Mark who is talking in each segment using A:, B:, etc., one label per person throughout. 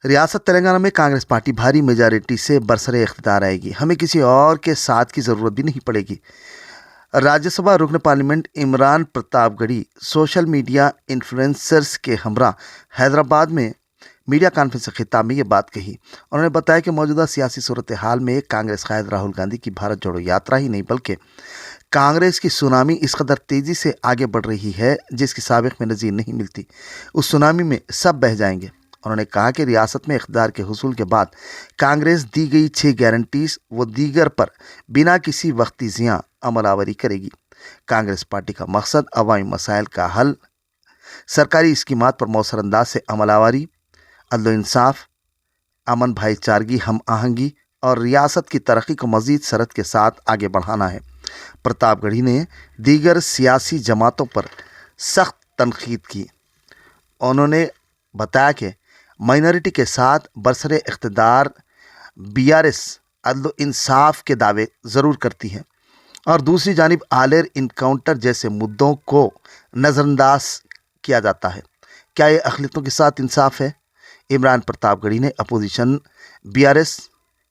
A: रियासत तेलंगाना में कांग्रेस पार्टी भारी मेजॉरिटी से बरसरे इख्तिदार आएगी। हमें किसी और के साथ की ज़रूरत भी नहीं पड़ेगी। राज्यसभा रुकन parliament Imran Pratapgarhi social media influencers के हमरा हैदराबाद में मीडिया कॉन्फ्रेंस से खिताब में ये बात कही। उन्होंने बताया कि मौजूदा सियासी सूरत हाल में कांग्रेस कायद राहुल गांधी की भारत जोड़ो यात्रा ही नहीं बल्कि कांग्रेस की सुनामी इस कदर तेज़ी से आगे बढ़ रही है जिसकी साबिक़ में नज़ीर नहीं मिलती। उस सुनामी में सब बह जाएंगे। उन्होंने कहा कि रियासत में इक़्तिदार के हुसूल के बाद कांग्रेस दी गई 6 गारंटीज़ व दीगर पर बिना किसी वक्ती ज़ियां अमलावरी करेगी। कांग्रेस पार्टी का मकसद अवामी मसाइल का हल, सरकारी स्कीमात पर मौसर अंदाज से अमलावरी, अदल इंसाफ, अमन भाईचारगी, हम आहंगी और रियासत की तरक्की को मज़ीद सरत के साथ आगे बढ़ाना है। प्रतापगढ़ी ने दीगर सियासी जमातों पर सख्त तनकीद की। उन्होंने बताया कि माइनॉरिटी के साथ बरसरे इख्तिदार BRS अदल इंसाफ के दावे ज़रूर करती है और दूसरी जानिब आलेर इनकाउंटर जैसे मुद्दों को नज़रअंदाज किया जाता है। क्या ये अक़लियतों के साथ इंसाफ है? इमरान प्रतापगढ़ी ने अपोजिशन BRS,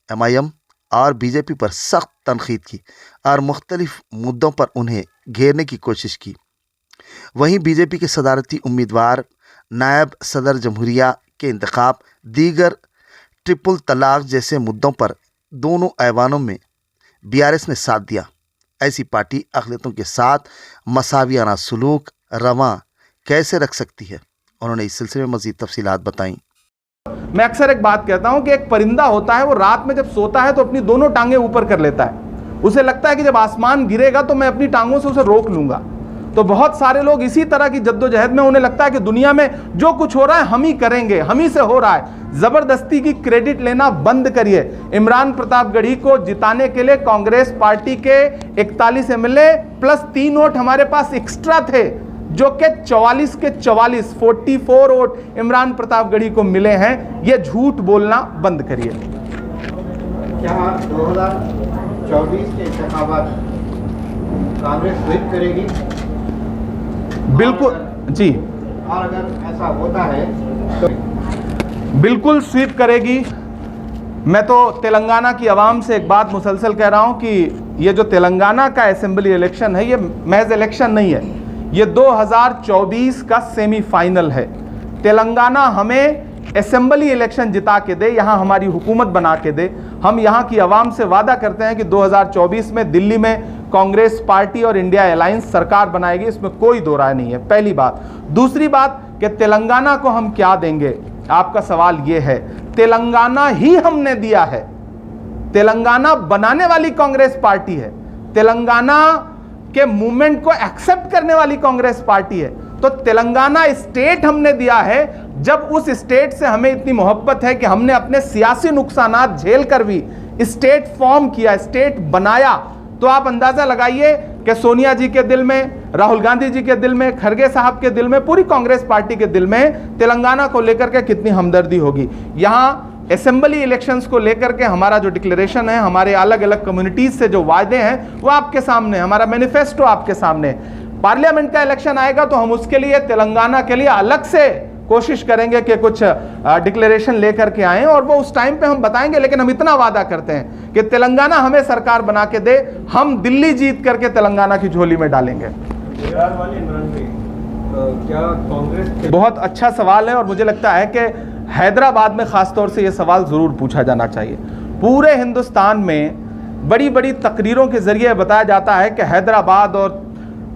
A: MIM और BJP पर सख्त तनकीद की और मुख्तलिफ मुद्दों पर उन्हें घेरने की कोशिश की। वहीं BJP के सदारती उम्मीदवार नायब सदर जमहूरिया के इंतखाब, दीगर ट्रिपल तलाक जैसे मुद्दों पर दोनों ऐवानों में BRS ने साथ दिया। ऐसी पार्टी अक़लियतों के साथ मसावियाना सलूक रवां कैसे रख सकती है? उन्होंने इस सिलसिले में मज़ीद तफसीलात बताईं।
B: मैं अक्सर एक बात कहता हूं कि एक परिंदा होता है, वो रात में जब सोता है तो अपनी दोनों टांगें ऊपर कर लेता है। उसे लगता है कि जब आसमान गिरेगा तो मैं अपनी टांगों से उसे रोक लूंगा। तो बहुत सारे लोग इसी तरह की जद्दोजहद में, उन्हें लगता है कि दुनिया में जो कुछ हो रहा है हम ही करेंगे, हम ही से हो रहा है। जबरदस्ती की क्रेडिट लेना बंद करिए। इमरान प्रतापगढ़ी को जिताने के लिए कांग्रेस पार्टी के 41 MLA प्लस 3 वोट हमारे पास एक्स्ट्रा थे, जो कि 44 के 44 वोट इमरान प्रतापगढ़ी को मिले हैं। ये झूठ बोलना बंद करिए।
C: क्या 2024 के इंतखाबात कांग्रेस स्वीप करेगी?
B: बिल्कुल जी,
C: और अगर ऐसा होता है तो
B: बिल्कुल स्वीप करेगी। मैं तो तेलंगाना की आवाम से एक बात मुसलसल कह रहा हूं कि ये जो तेलंगाना का असेंबली इलेक्शन है, ये महज इलेक्शन नहीं है, ये 2024 का सेमीफाइनल है। तेलंगाना हमें असेंबली इलेक्शन जिता के दे, यहाँ हमारी हुकूमत बना के दे। हम यहाँ की आवाम से वादा करते हैं कि 2024 में दिल्ली में कांग्रेस पार्टी और इंडिया अलायंस सरकार बनाएगी, इसमें कोई दो राय नहीं है। पहली बात। दूसरी बात कि तेलंगाना को हम क्या देंगे, आपका सवाल ये है। तेलंगाना ही हमने दिया है। तेलंगाना बनाने वाली कांग्रेस पार्टी है, तेलंगाना के मूवमेंट को एक्सेप्ट करने वाली कांग्रेस पार्टी है। तो तेलंगाना स्टेट हमने दिया है। जब उस स्टेट से हमें इतनी मोहब्बत है कि हमने अपने सियासी नुकसानात झेल कर भी स्टेट फॉर्म किया, स्टेट बनाया, तो आप अंदाजा लगाइए कि सोनिया जी के दिल में, राहुल गांधी जी के दिल में, खरगे साहब के दिल में, पूरी कांग्रेस पार्टी के दिल में तेलंगाना को लेकर के कितनी हमदर्दी होगी। यहाँ असेंबली इलेक्शंस को लेकर के हमारा जो डिक्लेरेशन है, हमारे अलग अलग कम्युनिटीज से जो वायदे हैं वो आपके सामने, हमारा मैनिफेस्टो आपके सामने। पार्लियामेंट का इलेक्शन आएगा तो हम उसके लिए तेलंगाना के लिए अलग से कोशिश करेंगे कि कुछ डिक्लेरेशन लेकर के आएं और वो उस टाइम पे हम बताएंगे। लेकिन हम इतना वादा करते हैं कि तेलंगाना हमें सरकार बना के दे, हम दिल्ली जीत करके तेलंगाना की झोली में डालेंगे।
C: क्या कांग्रेस?
B: बहुत अच्छा सवाल है और मुझे लगता है कि हैदराबाद में खासतौर से ये सवाल ज़रूर पूछा जाना चाहिए। पूरे हिंदुस्तान में बड़ी बड़ी तकरीरों के ज़रिए बताया जाता है कि हैदराबाद और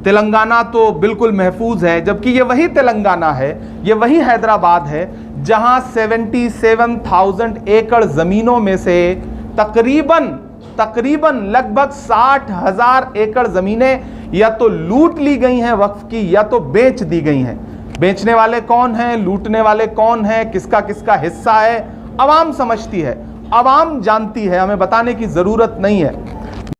B: तेलंगाना तो बिल्कुल महफूज है, जबकि ये वही तेलंगाना है, ये वही हैदराबाद है जहां 77,000 एकड़ ज़मीनों में से तकरीबन लगभग 60,000 एकड़ ज़मीनें या तो लूट ली गई हैं वक्फ की, या तो बेच दी गई हैं। बेचने वाले कौन हैं, लूटने वाले कौन हैं, किसका किसका हिस्सा है, आवाम समझती है, आवाम जानती है, हमें बताने की ज़रूरत नहीं है।